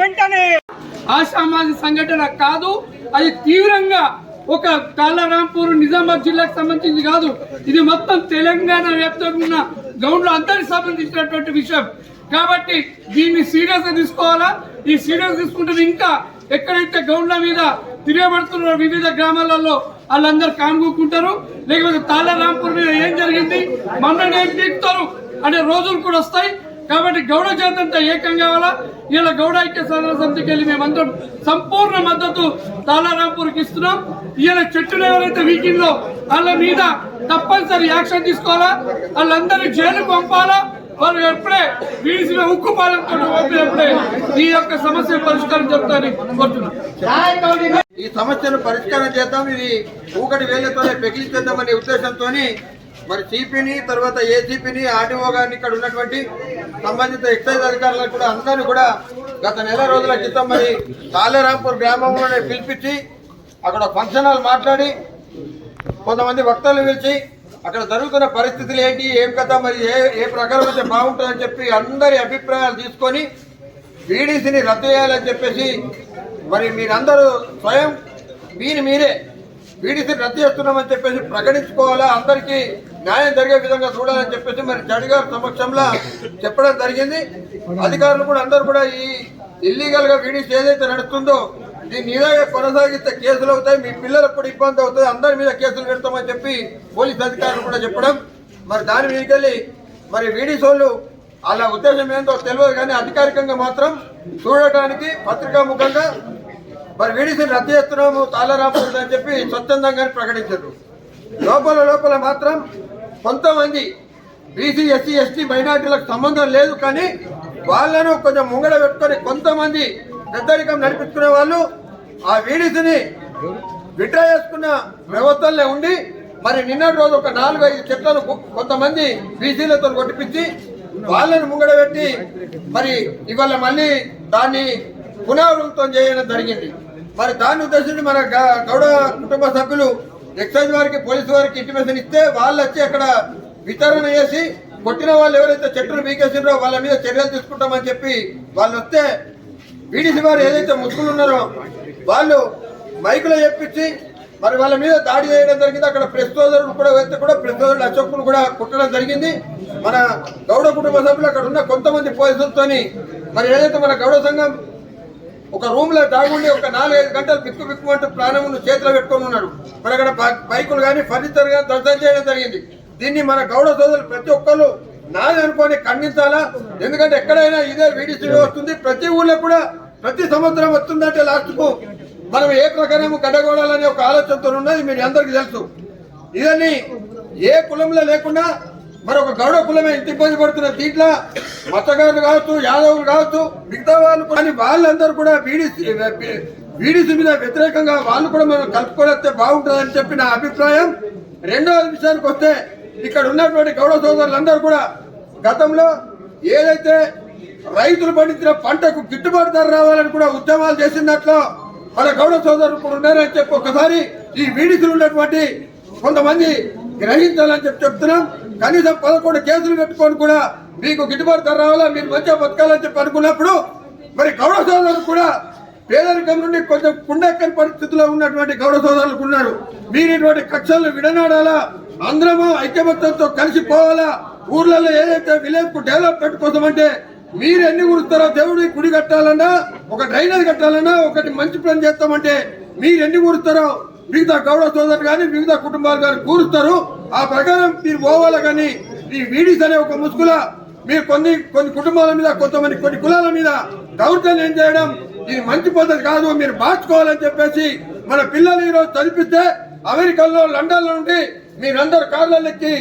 వెంటనే ఆషామాజీ సంఘటన కాదు, అది తీవ్రంగా ఒక తాళరాంపూర్ నిజామాబాద్ జిల్లాకు సంబంధించింది కాదు, ఇది మొత్తం తెలంగాణ వ్యాప్తంగా ఉన్న గౌండ్లు అందరికి సంబంధించినటువంటి విషయం. కాబట్టి దీన్ని సీరియస్ గా తీసుకోవాలా. ఈ సీరియస్ తీసుకుంటే ఇంకా ఎక్కడైతే గౌండ్ల మీద తిరగబడుతున్నారో వివిధ గ్రామాలలో వాళ్ళందరూ కాంగుకుంటారు. లేకపోతే తాళరాంపూర్ మీద ఏం జరిగింది, మొన్న ఏం తీరుతారు అనే రోజులు కూడా వస్తాయి. కాబట్టి గౌడ జాతంతా ఏకం కావాలా. ఇలా గౌడ ఐక్య సాధన సమితికి వెళ్ళి మేమందరం సంపూర్ణ మద్దతు తాళరాంపూర్కి ఇస్తున్నాం. ఇలా చెట్టులు ఎవరైతే వీకిందో వాళ్ళ మీద తప్పనిసరి యాక్షన్ తీసుకోవాలా. వాళ్ళందరినీ జైలుకు పంపాలా. వాళ్ళు ఎప్పుడే వీడిసిన ఉక్కు పాలనతో పంపినప్పుడే ఈ యొక్క సమస్య పరిష్కారం చెప్తారని కోరుతున్నాం. ఈ సమస్యను పరిష్కారం చేద్దాం, ఇది ఊకటి వేళ్లతోనే పెకిలించేద్దామనే ఉద్దేశంతో మరి సిపిని తర్వాత ఏసీపీని ఆర్డీఓ గారిని ఇక్కడ ఉన్నటువంటి సంబంధిత ఎక్సైజ్ అధికారులకు కూడా అందరూ కూడా గత నెల రోజుల క్రితం మరి తాళరాంపూర్ గ్రామంలోనే పిలిపించి అక్కడ ఫంక్షన్ హాల్ మాట్లాడి కొంతమంది వక్తలు పిలిచి అక్కడ జరుగుతున్న పరిస్థితులు ఏంటి, ఏం కదా, మరి ఏ ప్రకారం అయితే బాగుంటుందని చెప్పి అందరి అభిప్రాయాలు తీసుకొని వీడీసీని రద్దు చేయాలని చెప్పేసి మరి మీరందరూ స్వయం మీరే వీడీసీని రద్దు చేస్తున్నామని చెప్పేసి ప్రకటించుకోవాలా, అందరికీ న్యాయం జరిగే విధంగా చూడాలని చెప్పేసి మరి జడ్జి గారి సమక్షంలో చెప్పడం జరిగింది. అధికారులు కూడా అందరూ కూడా ఈ ఇల్లీగల్ గా వీడీసీ ఏదైతే నడుస్తుందో దీన్ని ఇలాగే కొనసాగిస్తే కేసులు అవుతాయి, మీ పిల్లలకు కూడా ఇబ్బంది అవుతుంది, అందరి మీద కేసులు పెడతామని చెప్పి పోలీస్ అధికారులు కూడా చెప్పడం. మరి దాని మీదకెళ్ళి మరి వీడీసీ వాళ్ళు వాళ్ళ ఉద్దేశం ఏంటో తెలియదు కానీ అధికారికంగా మాత్రం చూడటానికి పత్రికాముఖంగా మరి వీడీసీని రద్దు చేస్తున్నాము తాళరాంపూర్ అని చెప్పి స్వచ్ఛందంగా ప్రకటించారు. లోపల మాత్రం కొంతమంది బీసీ ఎస్సీ ఎస్టీ మైనార్టీలకు సంబంధం లేదు కానీ వాళ్ళను కొంచెం ముంగడ పెట్టుకొని కొంతమంది పెద్దరికం నడిపించుకునే వాళ్ళు ఆ వీడీసీని విడ్రా చేసుకున్న వ్యవస్థలనే ఉండి మరి నిన్నటి రోజు ఒక 4-5 చెట్లను కొంతమంది బీసీలతో కొట్టిపించి వాళ్ళని ముంగడ పెట్టి మరి ఇవాళ మళ్ళీ దాన్ని పునరావృతం చేయడం జరిగింది. మరి దాన్ని ఉద్దేశించి మన గౌడ కుటుంబ సభ్యులు ఎక్సైజ్ వారికి పోలీసు వారికి ఇంటిమేషన్ ఇస్తే వాళ్ళు వచ్చి అక్కడ విచారణ చేసి కొట్టిన వాళ్ళు ఎవరైతే చెట్టును బీకేసిండ్రో వాళ్ళ మీద చర్యలు తీసుకుంటామని చెప్పి వాళ్ళు వస్తే వీడీసీ వారు ఏదైతే ముసుగులు ఉన్నారో వాళ్ళు మైకులో చెప్పించి మరి వాళ్ళ మీద దాడి చేయడం జరిగింది. అక్కడ ప్రెస్ సోదరులు కూడా వేస్తే కూడా ప్రెస్ సోదరులు అశోకులు కూడా కుట్టడం జరిగింది. మన గౌడ కుటుంబ సభ్యులు అక్కడ ఉన్న కొంతమంది పోలీసులతో మరి ఏదైతే మన గౌడ సంఘం ఒక రూమ్ లో దాగుండి ఒక 4-5 గంటలు బిక్కు అంటూ ప్రాణమును చేతిలో పెట్టుకొని ఉన్నాడు. మరి అక్కడ బైకులు కానీ ఫర్నిచర్ కానీ ధ్వంసం చేయడం జరిగింది. దీన్ని మన గౌడ సోదరులు ప్రతి ఒక్కరు నాది అనుకొని ఖండించాలా. ఎందుకంటే ఎక్కడైనా ఇదే వీడీసీ వస్తుంది, ప్రతి ఊళ్ళో కూడా ప్రతి సంవత్సరం వస్తుందంటే లాస్ట్ కు మనం ఏ ప్రకారం గడ్డగోడాలనే ఒక ఆలోచనతో ఉన్నది మీరు అందరికీ తెలుసు. ఇదని ఏ కులంలో లేకుండా మరొక గౌడ కులమే ఇంత ఇబ్బంది పడుతున్న దీంట్లో మత్స్యకారులు కావచ్చు, యాదవులు కావచ్చు, మిగతా వాళ్ళు కానీ వాళ్ళందరూ కూడా వీడీసీ మీద వ్యతిరేకంగా వాళ్ళు కూడా మనం కలుపుకొస్తే బాగుంటుందని చెప్పి నా అభిప్రాయం. రెండో విషయానికి వస్తే ఇక్కడ ఉన్నటువంటి గౌడ సోదరులందరూ కూడా గతంలో ఏదైతే రైతులు పండించిన పంటకు గిట్టుబాటు ధర రావాలని కూడా ఉద్యమాలు చేసినట్లు మన గౌడ సోదరులు కూడా ఉన్నారని చెప్పి ఒకసారి ఈ వీడీసీలు ఉన్నటువంటి కొంతమంది గ్రహించాలని చెప్పి చెప్తున్నాం. కనీసం 11 కేసులు పెట్టుకొని కూడా మీకు గిట్టుబాటు ధర రావాలా, మీరు మంచిగా బతకాలని చెప్పి అనుకున్నప్పుడు మరి గౌడ సోదరులు కూడా పేదరికం నుండి కొంచెం కుండెక్కని పరిస్థితిలో ఉన్నటువంటి గౌడ సోదరులకు ఉన్నారు. మీరు ఇటువంటి కక్షలను విడనాడాలా, అందరము ఐక్యమత్యంతో కలిసిపోవాలా. ఊర్లలో ఏదైతే విలేజ్ కు డెవలప్మెంట్ కోసం అంటే మీరు ఎన్ని కూరుస్తారో, దేవుడి గుడి కట్టాలన్నా, ఒక డ్రైనేజ్ కట్టాలన్నా, ఒకటి మంచి పని చేస్తామంటే మీరు ఎన్ని కూరుస్తారో మిగతా గౌడ సోదరులు కానీ మిగతా కుటుంబాలు కానీ కూరుస్తారు. ఆ ప్రకారం మీరు పోవాలి. కానీ ఈ వీడీసీ అనే ఒక ముసుగుల మీరు కొన్ని కుటుంబాల మీద కొన్ని కులాల మీద దౌర్జన్యం చేయడం ఇది మంచి పద్ధతి కాదు, మీరు మార్చుకోవాలని చెప్పేసి మన పిల్లలు ఈరోజు చదివిస్తే అమెరికాలో లండన్ నుండి మీరందరూ కార్లలో ఎక్కి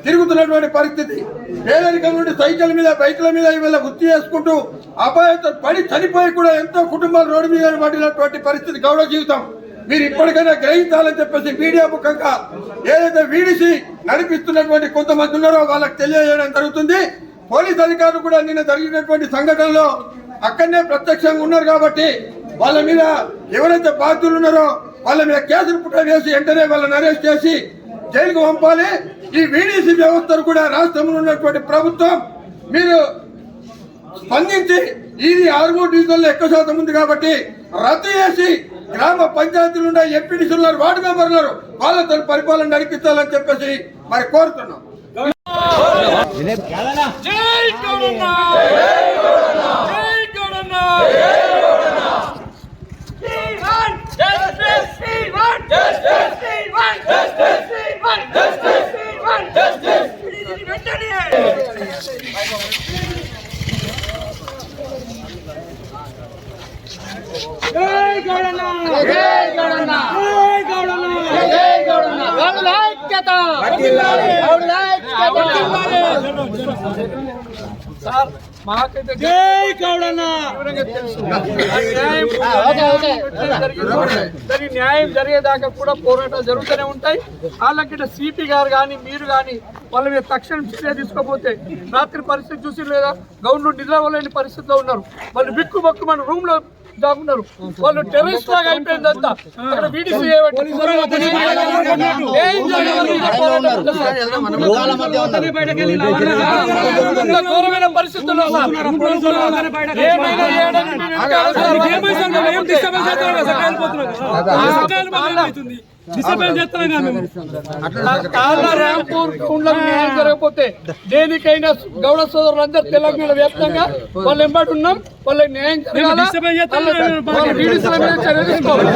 తిరుగుతున్నటువంటి పరిస్థితి. పేదరికం నుండి సైకిల్ మీద బైకుల మీద ఇవాళ వృత్తి చేసుకుంటూ అపాయంతో పడి చనిపోయి కూడా ఎంతో కుటుంబాలు రోడ్డు మీద పడినటువంటి పరిస్థితి గౌరవ జీవితం. మీరు ఇప్పటికైనా గ్రహించాలని చెప్పేసి మీడియా ముఖంగా ఏదైతే వీడీసీ నడిపిస్తున్నటువంటి కొంతమంది ఉన్నారో వాళ్ళకి తెలియజేయడం జరుగుతుంది. పోలీస్ అధికారులు కూడా నిన్న జరిగినటువంటి సంఘటనలో అక్కడనే ప్రత్యక్షంగా ఉన్నారు కాబట్టి వాళ్ళ మీద ఎవరైతే బాధ్యులు ఉన్నారో వాళ్ళ మీద కేసులు పుట్ట వేసి వెంటనే వాళ్ళని అరెస్ట్ చేసి జైలుకు పంపాలి. ఈ వీడీసీ వ్యవస్థను కూడా రాష్ట్రంలో ఉన్నటువంటి ప్రభుత్వం మీరు స్పందించి ఇది 6 డివిజన్లో ఎక్కువ శాతం ఉంది కాబట్టి రద్దు చేసి గ్రామ పంచాయతీలు ఉన్న ఎంపీటీసీలు ఉన్నారు, వార్డు మెంబర్లు ఉన్నారు, వాళ్ళతో పరిపాలన నడిపించాలని చెప్పేసి మరి కోరుతున్నాం. సార్ మాకైతే జై గౌడన్న న్యాయం జరిగేదాకా కూడా పోరాటాలు జరుగుతూనే ఉంటాయి. వాళ్ళకి సిపి గారు కానీ మీరు కానీ వాళ్ళ మీద తక్షణం చర్య తీసుకోకపోతే రాత్రి పరిస్థితి చూసి లేదా గవర్నమెంట్ నిద్రలేని పరిస్థితిలో ఉన్నారు. వాళ్ళు బిక్కు బక్కు మన రూమ్ లో దాకున్నారు. వాళ్ళు టెర్రరిస్ట్ లాగా అయిపోయిందంతా. అక్కడ వీడిసి ఘోరమైన పరిస్థితుల్లో జరగకపోతే దేనికైనా గౌడ సోదరులందరూ తెలంగాణ వ్యాప్తంగా వాళ్ళు ఎంబడి ఉన్నాం. వాళ్ళకి న్యాయం చర్య తీసుకోవాలి.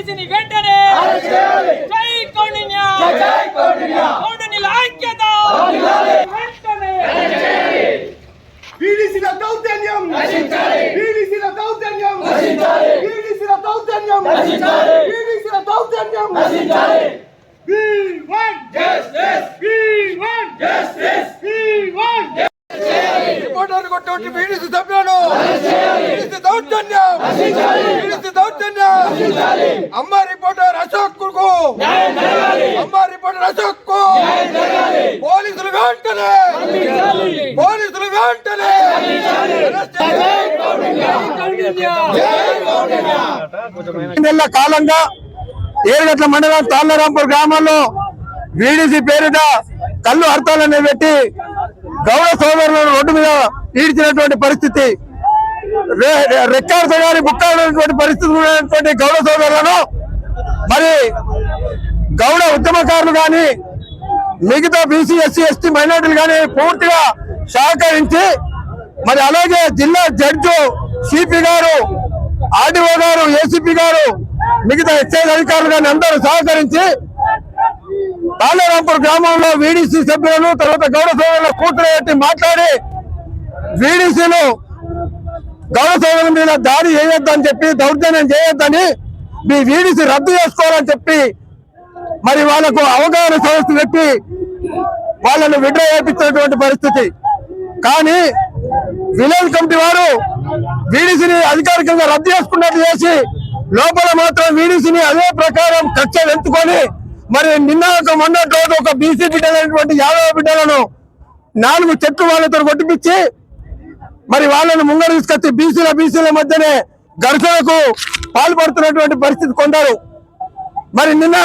వీడిసిని వెంటనే జై కౌండిన్య కౌండిన్యుల ఐక్యత వెంటనే వీడిసిన దౌర్జన్యం వీడిసిన దౌర్జన్యం వీడిసిన దౌర్జన్యం వీడిసిన దౌర్జన్యం We want justice. We want justice. We want justice. రిపోర్టర్లు కొట్టే వీడిసి సభ్యులను వీడిసి దౌర్జన్యం వీడిసి దౌర్జన్యం అమ్మ రిపోర్టర్ అశోక్ కు అమ్మ రిపోర్టర్ అశోక్ కు పోలీసులు వెంటనే పోలీసులు వెంటనే నెలల కాలంగా ఏరుగట్ల మండలం తాళ్లరాంపూర్ గ్రామంలో వీడిసి పేరిట కళ్ళు హర్తాలని పెట్టి గౌడ సోదరులను రోడ్డు మీద ఈడ్చినటువంటి పరిస్థితి, రెక్కాడితో గాని బుక్కాడినటువంటి పరిస్థితి ఉన్నటువంటి గౌడ సోదరులను మరి గౌడ ఉద్యమకారులు గాని మిగతా బీసీ ఎస్సీ ఎస్టీ మైనార్టీలు గాని పూర్తిగా సహకరించి మరి అలాగే జిల్లా జడ్జి సిపి గారు ఆర్డీఓ గారు ఏసీపీ గారు మిగతా ఎక్సైజ్ అధికారులు కానీ అందరూ సహకరించి తాళ్లరాంపూర్ గ్రామంలో వీడీసీ సభ్యులను తర్వాత గౌడ సోదరుల కూతురు మాట్లాడి వీడీసీలు గౌడ సోదరుల మీద దాడి చేయొద్దని చెప్పి దౌర్జన్యం చేయొద్దని మీ వీడీసీ రద్దు చేసుకోవాలని చెప్పి మరి వాళ్లకు అవగాహన సదస్సు పెట్టి వాళ్ళను విడ్రా చేయించినటువంటి పరిస్థితి. కానీ విలేజ్ కమిటీ వారు వీడీసీని అధికారికంగా రద్దు చేసుకున్నట్టు చేసి లోపల మాత్రం వీడీసీని అదే ప్రకారం కక్ష వెంచుకొని మరి నిన్న మొన్నటి రోజు ఒక బీసీ బిడ్డలైనటువంటి యాదవ బిడ్డలను 4 చెట్లు వాళ్ళతో కొట్టిపించి మరి వాళ్ళను ముంగర తీసుకొచ్చి బీసీల మధ్యనే ఘర్షణకు పాల్పడుతున్నటువంటి పరిస్థితి కొందరు. మరి నిన్న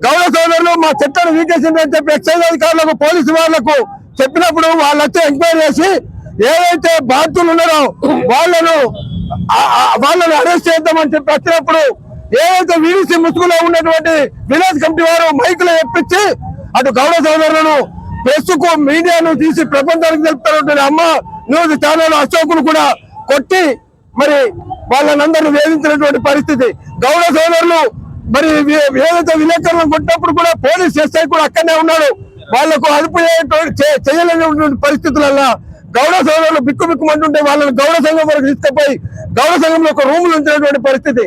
గౌడ సోదరులు మా చెట్లను వీకేసిందని చెప్పి ఎక్సైజ్ అధికారులకు పోలీసు వాళ్లకు చెప్పినప్పుడు వాళ్ళు వచ్చి ఎంక్వైరీ చేసి ఏదైతే బాధితులు ఉన్నారో వాళ్ళను అరెస్ట్ చేద్దామని చెప్పి వచ్చినప్పుడు ఏదైతే వీడీసీ ముసుగులో ఉన్నటువంటి విలేజ్ కమిటీ వారు మైకులు ఎప్పించి అటు గౌడ సోదరులను ప్రెస్ కు మీడియాను తీసి ప్రపంచానికి తెలుపుతున్నటువంటి అమ్మ న్యూస్ ఛానల్ అశోకులు కూడా కొట్టి మరి వాళ్ళనందరూ వేధించినటువంటి పరిస్థితి. గౌడ సోదరులు మరి ఏదైతే విలేకరులను కొట్టినప్పుడు కూడా పోలీస్ ఎస్ఐ కూడా అక్కడనే ఉన్నాడు. వాళ్లకు అదుపు చేయలేనటువంటి పరిస్థితులలో గౌడ సోదరులు బిక్కుమంటుంటే వాళ్ళని గౌడ సంఘం వరకు తీసుకుపోయి గౌడ సంఘంలో ఒక రూములు ఉంచినటువంటి పరిస్థితి.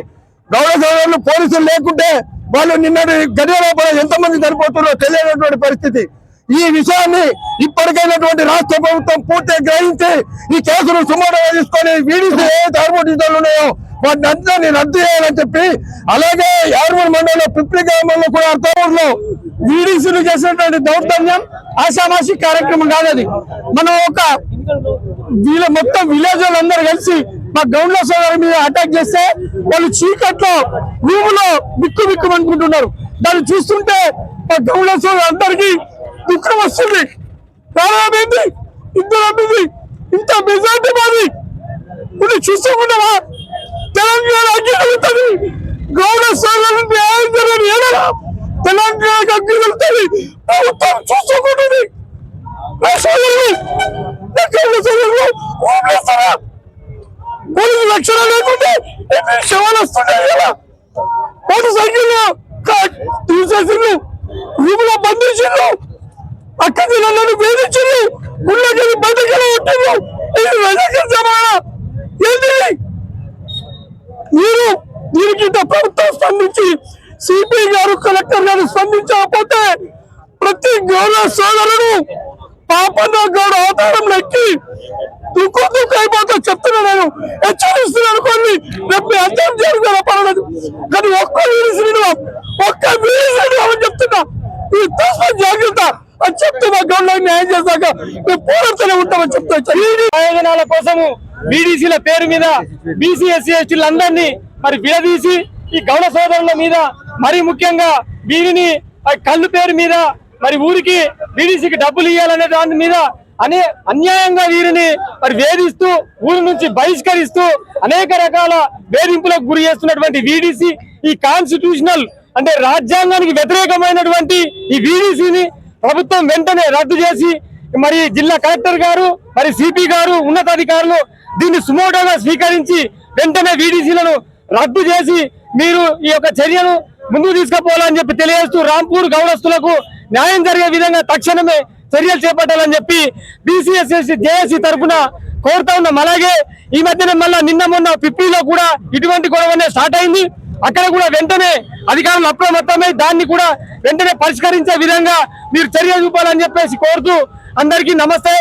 గౌడ సోదరులు పోలీసులు లేకుంటే వాళ్ళు నిన్నటి గడియ లోపల ఎంతమంది చనిపోతున్నారో తెలియనటువంటి పరిస్థితి. ఈ విషయాన్ని ఇప్పటికైనటువంటి రాష్ట్ర ప్రభుత్వం పూర్తిగా గ్రహించి ఈ కేసును సుమోటోగా తీసుకొని వీడీసీ ఏదైతే ఆర్మోటిజాలు ఉన్నాయో వాటిని అందరినీ రద్దు చేయాలని చెప్పి అలాగే యార్మూర్ మండలంలో పిప్లి గ్రామంలో కూడా అర్థమూరులో వీడీసీలు చేసినటువంటి దౌర్జన్యం ఆషామాషి కార్యక్రమం కాదది. మనం ఒక మొత్తం విలేజ్ వాళ్ళందరూ కలిసి మా గౌండ్ల సోదరు మీద అటాక్ చేస్తే వాళ్ళు చీకట్లో రూములో బిక్కు అనుకుంటున్నారు. దాన్ని చూస్తుంటే మా గౌండ్ల సోదరు అందరికీ దుఃఖం వస్తుంది. ప్రారంభమైంది ఇద్దరు ఇంత మెజార్టీ మాది ఇప్పుడు చూసుకుంటావా తెలంగాణ అగ్గిగలుగుతుంది. గౌడ సోదరులు న్యాయం జరగని ఏదైనా తెలంగాణకు అగ్గిగలుగుతుంది. ప్రభుత్వం చూసుకుంటుంది. పోలీసు రక్షణ లేకుంటే శవాలు వస్తుంటాయి కదా. మోటార్ సైకిల్ తీసేసిండ్రు, రూములో బంధించిండ్రు, అక్కడి నన్ను వేధించిండ్రు, గుళ్ళకి బయటకెళ్ళ కొట్టిండ్రు. ఇది రాజకీయ జమానా ఏంటి? మీరు దీనికి ఇంత ప్రభుత్వం స్పందించి సిపి గారు కలెక్టర్ గారు స్పందించకపోతే ప్రతి గౌడ సోదరుడు పాపన్న గౌడ అవతారంలో ఎక్కి దుఃఖ అయిపోతా చెప్తున్నా. నేను హెచ్చరిస్తున్నాను. కొన్ని రేపు అర్థం జరుగుతుందా పర్వాలేదు, కానీ ఒక్క వీడిసి అని చెప్తున్నా. ఈ తస్మ జాగ్రత్త అని చెప్తున్నా. గౌడ న్యాయం చేశాక మేము పోరాడుతూనే ఉంటామని చెప్తా. ప్రయోజనాల కోసము వీడీసీల పేరు మీద బీసీ ఎస్సీ ఎస్టీలందరినీ మరి విడదీసి ఈ గౌడ సోదరుల మీద మరి ముఖ్యంగా వీరిని కళ్ళు పేరు మీద మరి ఊరికి వీడీసీకి డబ్బులు ఇవ్వాలనే దాని మీద అన్యాయంగా వీరిని మరి వేధిస్తూ ఊరి నుంచి బహిష్కరిస్తూ అనేక రకాల వేధింపులకు గురి చేస్తున్నటువంటి వీడీసీ ఈ కాన్స్టిట్యూషనల్ అంటే రాజ్యాంగానికి వ్యతిరేకమైనటువంటి ఈ వీడీసీని ప్రభుత్వం వెంటనే రద్దు చేసి మరి జిల్లా కలెక్టర్ గారు మరి సిపి గారు ఉన్నతాధికారులు దీన్ని సుమోటోగా స్వీకరించి వెంటనే వీడీసీలను రద్దు చేసి మీరు ఈ యొక్క చర్యను ముందుకు తీసుకుపోవాలని చెప్పి తెలియజేస్తూ రాంపూర్ గౌడస్తులకు న్యాయం జరిగే విధంగా తక్షణమే చర్యలు చేపట్టాలని చెప్పి బీసీఎస్ఎస్సీ జేఏసీ తరఫున కోరుతా ఉన్నాం. అలాగే ఈ మధ్యన మళ్ళా నిన్న మొన్న పిప్పిలో కూడా ఇటువంటి గొడవనే స్టార్ట్ అయింది. అక్కడ కూడా వెంటనే అధికారులు అప్రమత్తమై దాన్ని కూడా వెంటనే పరిష్కరించే విధంగా మీరు చర్య చూపాలని చెప్పేసి కోరుతూ అందరికీ నమస్తే.